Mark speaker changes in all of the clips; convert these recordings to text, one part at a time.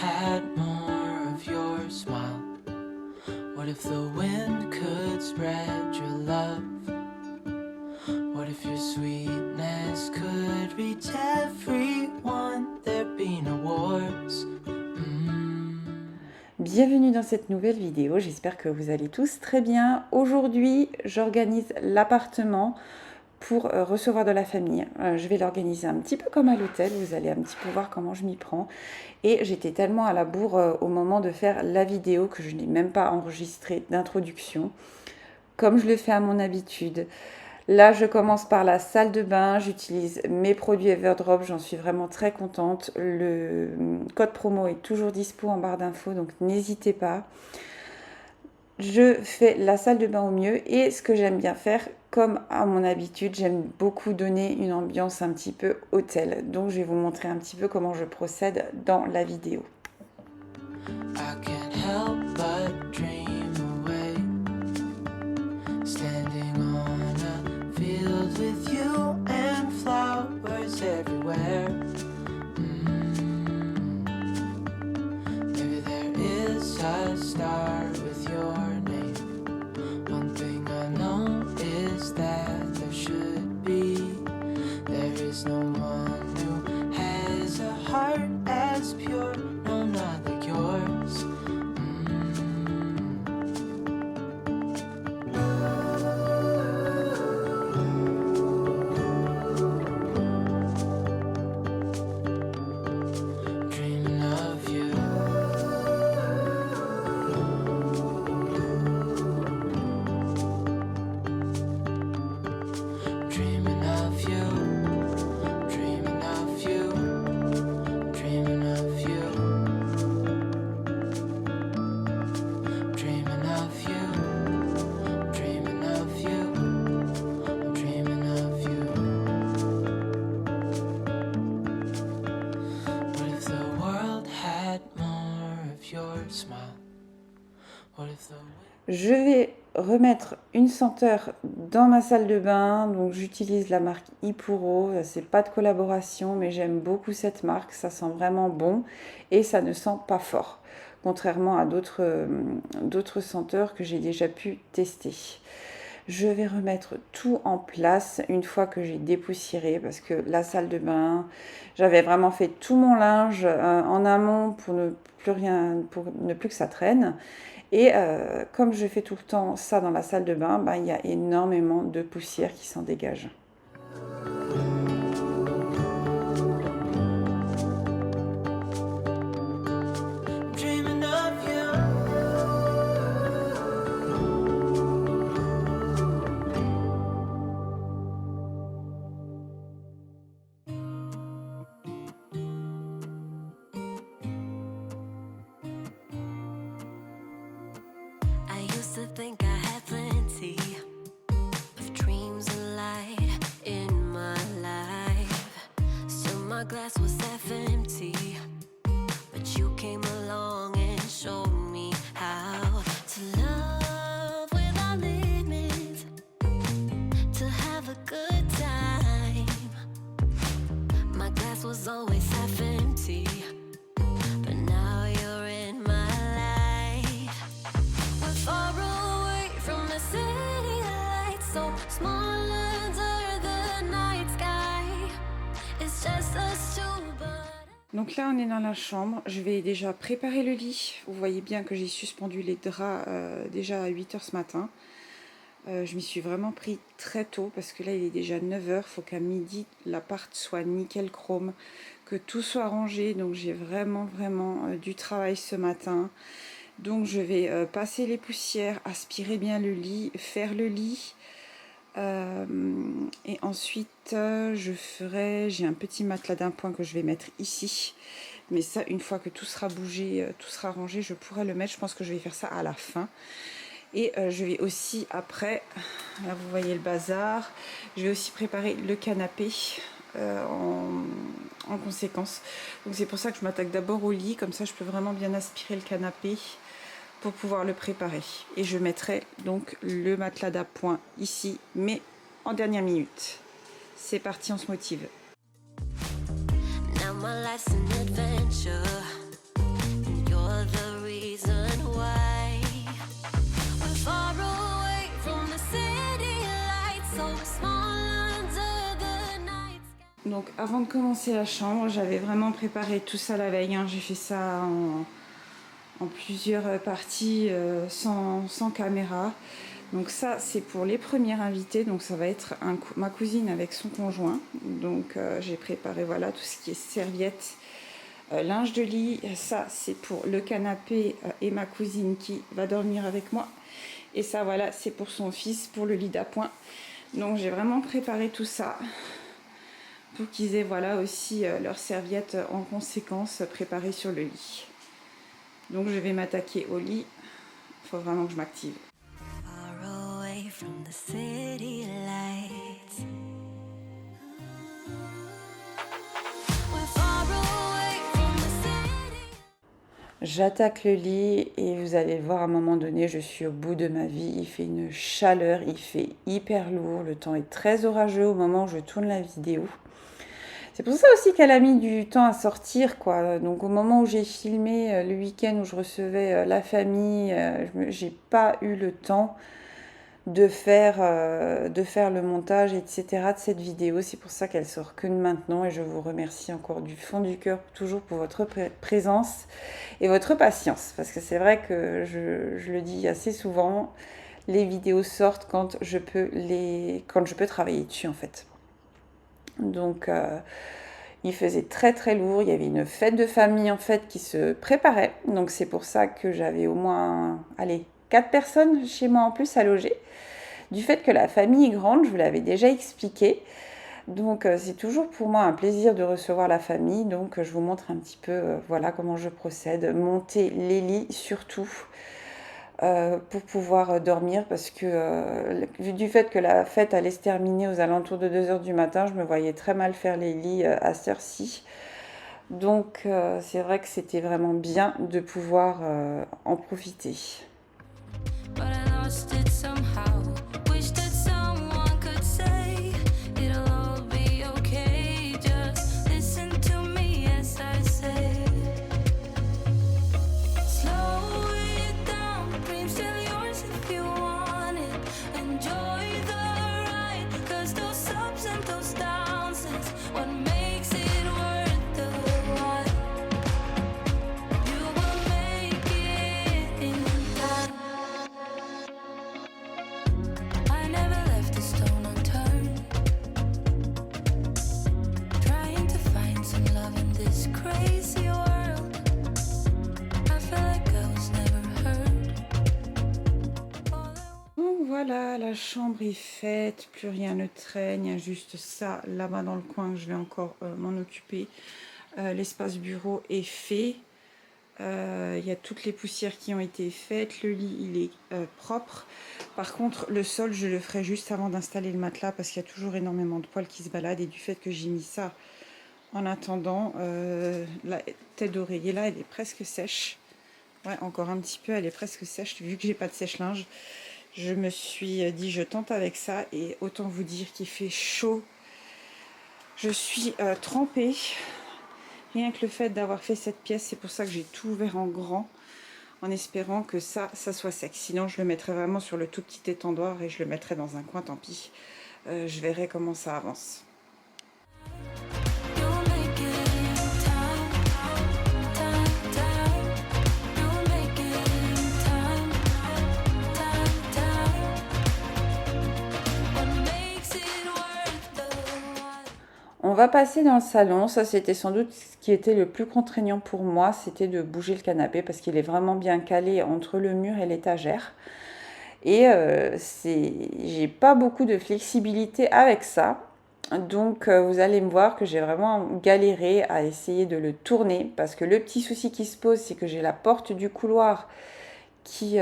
Speaker 1: had more of your smile? What if the wind could spread your love? What if your sweetness could reach everyone? There'd be no wars.
Speaker 2: Bienvenue dans cette nouvelle vidéo, j'espère que vous allez tous très bien. Aujourd'hui, j'organise l'appartement pour recevoir de la famille. Je vais l'organiser un petit peu comme à l'hôtel, vous allez un petit peu voir comment je m'y prends. Et j'étais tellement à la bourre au moment de faire la vidéo que je n'ai même pas enregistré d'introduction, comme je le fais à mon habitude. Là, je commence par la salle de bain, j'utilise mes produits Everdrop, j'en suis vraiment très contente. Le code promo est toujours dispo en barre d'infos, donc n'hésitez pas. Je fais la salle de bain au mieux et ce que j'aime bien faire, comme à mon habitude, j'aime beaucoup donner une ambiance un petit peu hôtel. Donc je vais vous montrer un petit peu comment je procède dans la vidéo.
Speaker 1: I can't help but dream away, standing on a field with you and flowers everywhere. Maybe there is a star with your name. One thing I know is that there should be. There is no one who has a heart as pure, no, not like yours. Dreaming of you. Dreaming of you. Dreaming of you. Dreaming of you. Dreaming of you. Dreaming of you. I'm dreaming of you. What if the world had more of your smile? What if the
Speaker 2: Je vais remettre une senteur dans ma salle de bain, donc j'utilise la marque Ipuro, c'est pas de collaboration mais j'aime beaucoup cette marque, ça sent vraiment bon et ça ne sent pas fort, contrairement à d'autres senteurs que j'ai déjà pu tester. Je vais remettre tout en place une fois que j'ai dépoussiéré parce que la salle de bain, j'avais vraiment fait tout mon linge en amont pour ne plus que ça traîne. Et comme je fais tout le temps ça dans la salle de bain, il y a énormément de poussière qui s'en dégage.
Speaker 1: dreaming of you.
Speaker 3: I used to think I had plenty of dreams and light in my life. Still my glass was half empty, but you came along and showed me how to love without limits, to have a good time. My glass was always half empty, but now you're in my life. We're far away from the city lights, so small under the night sky. It's just us two, but
Speaker 2: Donc là on est dans la chambre, je vais déjà préparer le lit. Vous voyez bien que j'ai suspendu les draps déjà à 8 h ce matin. Je m'y suis vraiment pris très tôt parce que là il est déjà 9 h, il faut qu'à midi l'appart soit nickel chrome, que tout soit rangé, donc j'ai vraiment du travail ce matin. Donc je vais passer les poussières, aspirer bien le lit, faire le lit. Et ensuite j'ai un petit matelas d'un point que je vais mettre ici. Mais ça, une fois que tout sera bougé, tout sera rangé, je pourrai le mettre. Je pense que je vais faire ça à la fin. Et je vais aussi après, là vous voyez le bazar, je vais aussi préparer le canapé en conséquence. Donc c'est pour ça que je m'attaque d'abord au lit, comme ça je peux vraiment bien aspirer le canapé pour pouvoir le préparer. Et je mettrai donc le matelas d'appoint ici, mais en dernière minute. C'est parti, on se motive.
Speaker 3: now my life's an adventure. Small under the night sky.
Speaker 2: Donc avant de commencer la chambre, j'avais vraiment préparé tout ça la veille, hein. J'ai fait ça en plusieurs parties sans caméra. Donc ça c'est pour les premiers invités, donc ça va être ma cousine avec son conjoint. Donc j'ai préparé voilà tout ce qui est serviettes, linge de lit. Ça c'est pour le canapé et ma cousine qui va dormir avec moi. Et ça voilà c'est pour son fils, pour le lit d'appoint. Donc j'ai vraiment préparé tout ça pour qu'ils aient voilà aussi leurs serviettes en conséquence préparées sur le lit. Donc je vais m'attaquer au lit, il faut vraiment que je m'active.
Speaker 3: Far away from the city lights. We're far away from the city.
Speaker 2: J'attaque le lit et vous allez le voir à un moment donné, je suis au bout de ma vie. Il fait une chaleur, il fait hyper lourd, le temps est très orageux au moment où je tourne la vidéo. C'est pour ça aussi qu'elle a mis du temps à sortir, quoi. Donc au moment où j'ai filmé le week-end où je recevais la famille, j'ai pas eu le temps de faire le montage, etc. de cette vidéo. C'est pour ça qu'elle sort que maintenant et je vous remercie encore du fond du cœur toujours pour votre présence et votre patience. Parce que c'est vrai que je le dis assez souvent, les vidéos sortent quand je peux travailler dessus en fait. Donc il faisait très très lourd, il y avait une fête de famille en fait qui se préparait. Donc c'est pour ça que j'avais au moins 4 personnes chez moi en plus à loger. Du fait que la famille est grande, je vous l'avais déjà expliqué. Donc c'est toujours pour moi un plaisir de recevoir la famille. Donc je vous montre un petit peu voilà comment je procède. Monter les lits surtout. Pour pouvoir dormir parce que du fait que la fête allait se terminer aux alentours de 2h du matin, je me voyais très mal faire les lits à cette heure-ci. Donc c'est vrai que c'était vraiment bien de pouvoir en profiter.
Speaker 3: But I lost it somehow. Wish that someone could say it'll all be okay. Just listen to me as I say. Slow it down, dreams still yours if you want it. Enjoy the ride, 'cause those ups and those downs is what makes it worth the while. You will make it in time. I never left a stone unturned. Trying to find some love in this crazy world. I feel like I was never heard.
Speaker 2: Donc voilà, la chambre est faite, plus rien ne traîne, il y a juste ça là-bas dans le coin que je vais encore m'en occuper. L'espace bureau est fait. Il y a toutes les poussières qui ont été faites, le lit il est propre. Par contre le sol je le ferai juste avant d'installer le matelas parce qu'il y a toujours énormément de poils qui se baladent et du fait que j'ai mis ça en attendant, la tête d'oreiller là elle est presque sèche. Ouais, encore un petit peu, elle est presque sèche vu que j'ai pas de sèche-linge. Je me suis dit je tente avec ça et autant vous dire qu'il fait chaud. Je suis trempée. Rien que le fait d'avoir fait cette pièce, c'est pour ça que j'ai tout ouvert en grand, en espérant que ça soit sec. Sinon, je le mettrai vraiment sur le tout petit étendoir et je le mettrai dans un coin, tant pis. Je verrai comment ça avance.
Speaker 3: You'll make it in time, time, time. You'll make it in time, time, time. What makes it worth the while?
Speaker 2: On va passer dans le salon. Ça, c'était sans doute ce qui était le plus contraignant pour moi, c'était de bouger le canapé parce qu'il est vraiment bien calé entre le mur et l'étagère. Et j'ai pas beaucoup de flexibilité avec ça. Donc vous allez me voir que j'ai vraiment galéré à essayer de le tourner parce que le petit souci qui se pose, c'est que j'ai la porte du couloir qui,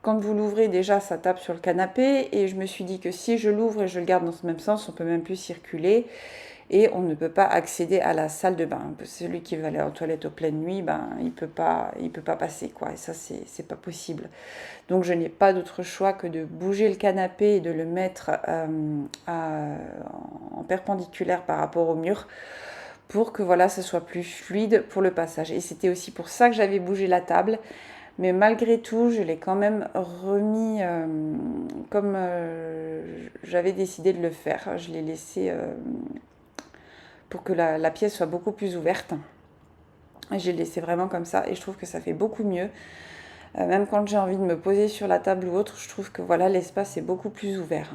Speaker 2: quand vous l'ouvrez déjà, ça tape sur le canapé et je me suis dit que si je l'ouvre et je le garde dans ce même sens, on peut même plus circuler et on ne peut pas accéder à la salle de bain. Celui qui va aller aux toilettes en pleine nuit, il peut pas passer, quoi. Et ça, c'est pas possible. Donc je n'ai pas d'autre choix que de bouger le canapé et de le mettre en perpendiculaire par rapport au mur pour que voilà, ce soit plus fluide pour le passage. Et c'était aussi pour ça que j'avais bougé la table, Mais malgré tout, je l'ai quand même remis comme j'avais décidé de le faire. Je l'ai laissé pour que la pièce soit beaucoup plus ouverte. Et j'ai laissé vraiment comme ça et je trouve que ça fait beaucoup mieux. Même quand j'ai envie de me poser sur la table ou autre, je trouve que voilà, l'espace est beaucoup plus ouvert.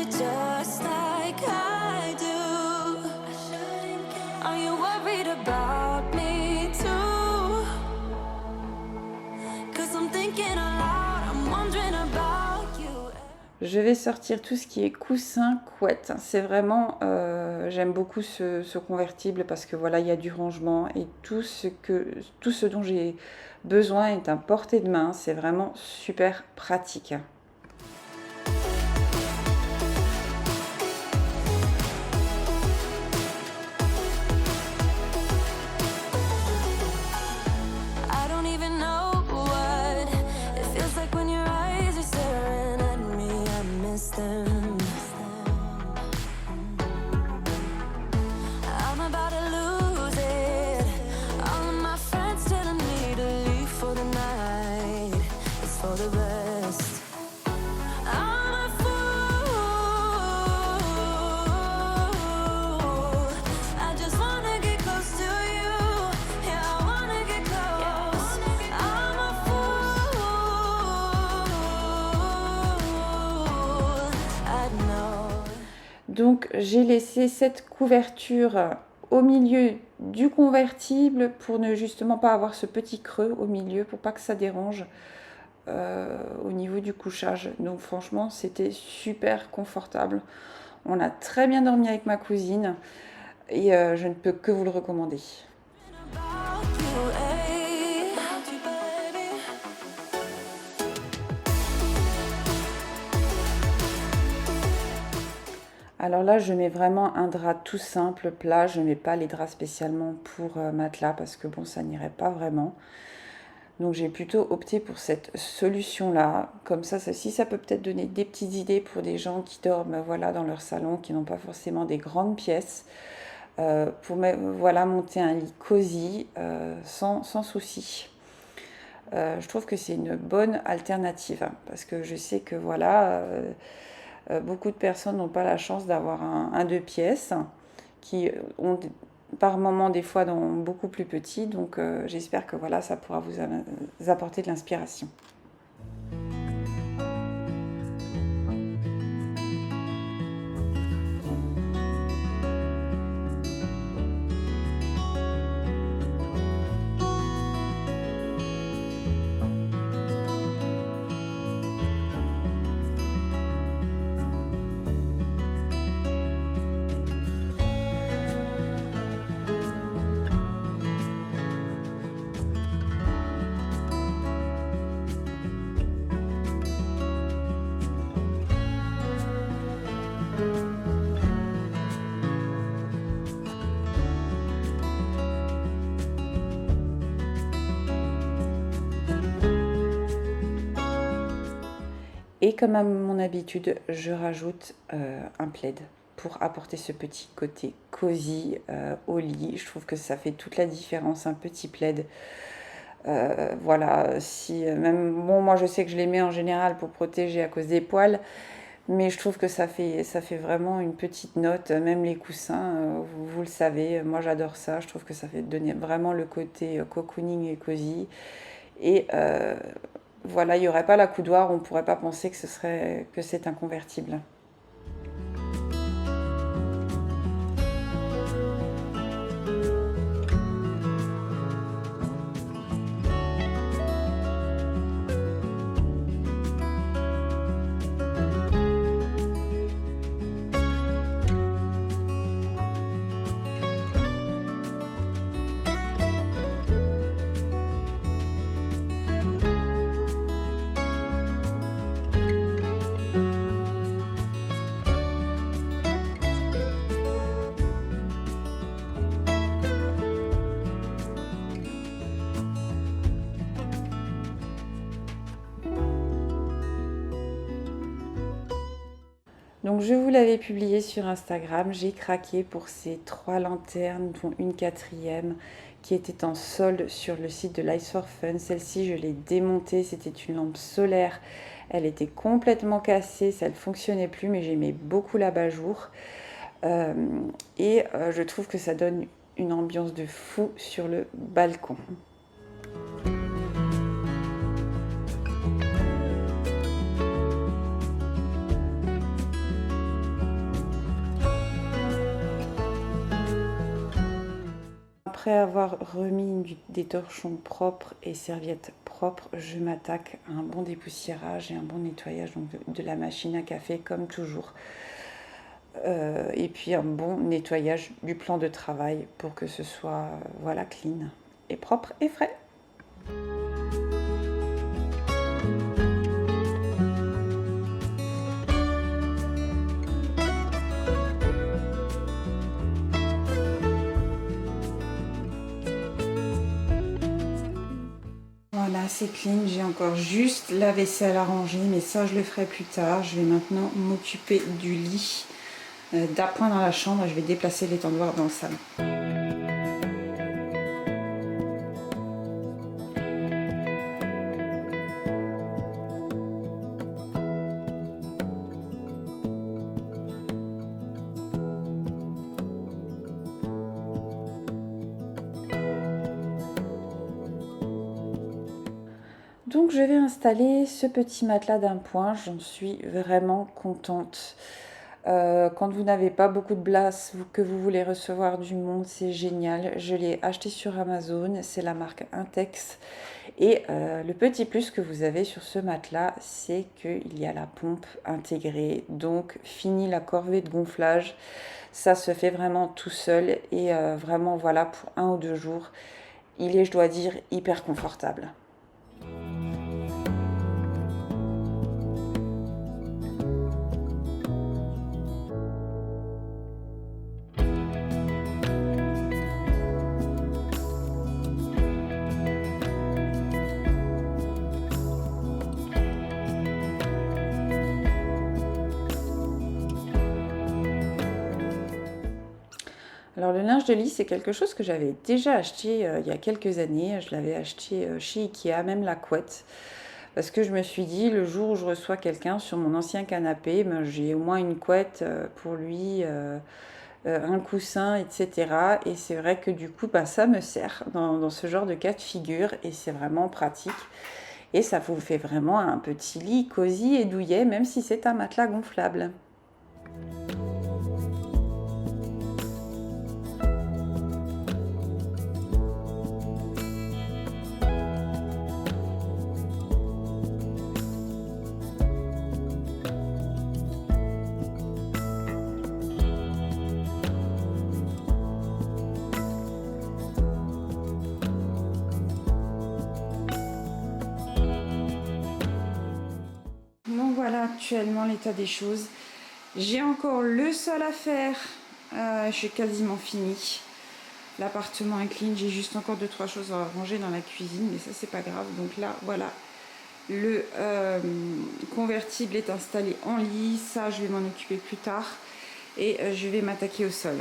Speaker 3: Just like I do. Are you worried about me too? 'Cause I'm thinking aloud, I'm wondering about you.
Speaker 2: Je vais sortir tout ce qui est coussin, couette. C'est vraiment, j'aime beaucoup ce convertible parce que voilà, il y a du rangement et tout ce dont j'ai besoin est à portée de main. C'est vraiment super pratique. Donc j'ai laissé cette couverture au milieu du convertible pour ne justement pas avoir ce petit creux au milieu, pour pas que ça dérange au niveau du couchage. Donc franchement c'était super confortable. On a très bien dormi avec ma cousine et je ne peux que vous le recommander. Alors là, je mets vraiment un drap tout simple, plat. Je ne mets pas les draps spécialement pour matelas parce que bon, ça n'irait pas vraiment. Donc j'ai plutôt opté pour cette solution-là. Comme ça, si ça peut peut-être donner des petites idées pour des gens qui dorment voilà, dans leur salon, qui n'ont pas forcément des grandes pièces. Pour voilà, monter un lit cosy sans souci. Je trouve que c'est une bonne alternative parce que je sais que voilà... beaucoup de personnes n'ont pas la chance d'avoir un 2 pièces qui ont par moment des fois dans beaucoup plus petits. Donc j'espère que voilà, ça pourra vous apporter de l'inspiration. Et comme à mon habitude, je rajoute un plaid pour apporter ce petit côté cosy au lit. Je trouve que ça fait toute la différence, un petit plaid. Voilà, si même bon, moi je sais que je les mets en général pour protéger à cause des poils, mais je trouve que ça fait vraiment une petite note. Même les coussins, vous le savez, moi j'adore ça. Je trouve que ça fait donner vraiment le côté cocooning et cosy. Et voilà, il n'y aurait pas la coudoir, on ne pourrait pas penser que c'est un convertible. Donc je vous l'avais publié sur Instagram, j'ai craqué pour ces 3 lanternes, dont une quatrième qui était en solde sur le site de Lights for Fun. Celle-ci, je l'ai démontée, c'était une lampe solaire. Elle était complètement cassée, ça ne fonctionnait plus, mais j'aimais beaucoup l'abat-jour. Je trouve que ça donne une ambiance de fou sur le balcon. Après avoir remis des torchons propres et serviettes propres, je m'attaque à un bon dépoussiérage et un bon nettoyage donc de la machine à café comme toujours. Et puis un bon nettoyage du plan de travail pour que ce soit voilà, clean et propre et frais. Voilà, c'est clean, j'ai encore juste la vaisselle à ranger, mais ça je le ferai plus tard. Je vais maintenant m'occuper du lit d'appoint dans la chambre et je vais déplacer l'étendoir dans le salon. Donc je vais installer ce petit matelas d'appoint, j'en suis vraiment contente. Quand vous n'avez pas beaucoup de place, que vous voulez recevoir du monde, c'est génial. Je l'ai acheté sur Amazon, c'est la marque Intex. Et le petit plus que vous avez sur ce matelas, c'est qu'il y a la pompe intégrée. Donc fini la corvée de gonflage, ça se fait vraiment tout seul. Et vraiment voilà, pour 1 ou 2 jours, il est, je dois dire, hyper confortable. Alors le linge de lit, c'est quelque chose que j'avais déjà acheté il y a quelques années. Je l'avais acheté chez Ikea, même la couette. Parce que je me suis dit, le jour où je reçois quelqu'un sur mon ancien canapé, ben, j'ai au moins une couette pour lui, un coussin, etc. Et c'est vrai que du coup, ben, ça me sert dans ce genre de cas de figure. Et c'est vraiment pratique. Et ça vous fait vraiment un petit lit cosy et douillet, même si c'est un matelas gonflable. Donc voilà actuellement l'état des choses. J'ai encore le sol à faire, je suis quasiment finie. L'appartement est clean, j'ai juste encore 2-3 choses à ranger dans la cuisine, mais ça c'est pas grave. Donc là voilà, le convertible est installé en lit, ça je vais m'en occuper plus tard et je vais m'attaquer au sol.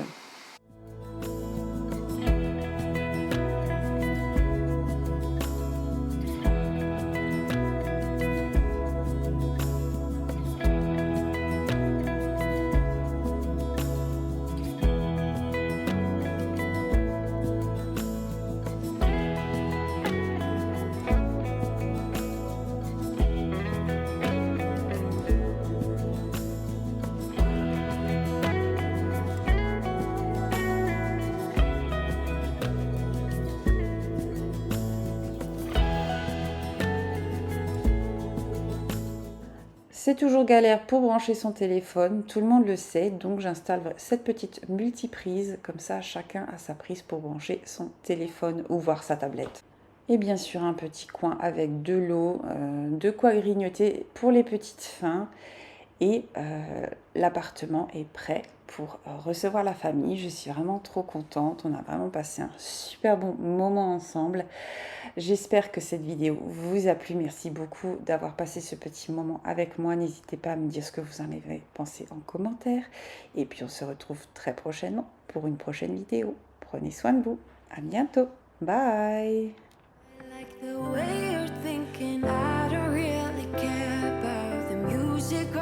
Speaker 2: C'est toujours galère pour brancher son téléphone, tout le monde le sait, donc j'installe cette petite multiprise, comme ça chacun a sa prise pour brancher son téléphone ou voir sa tablette. Et bien sûr un petit coin avec de l'eau, de quoi grignoter pour les petites fins, et l'appartement est prêt pour recevoir la famille. Je suis vraiment trop contente. On a vraiment passé un super bon moment ensemble. J'espère que cette vidéo vous a plu. Merci beaucoup d'avoir passé ce petit moment avec moi. N'hésitez pas à me dire ce que vous en avez pensé en commentaire. Et puis on se retrouve très prochainement pour une prochaine vidéo. Prenez soin de vous. À bientôt. Bye.
Speaker 3: Like the way you're thinking, I don't really care about the music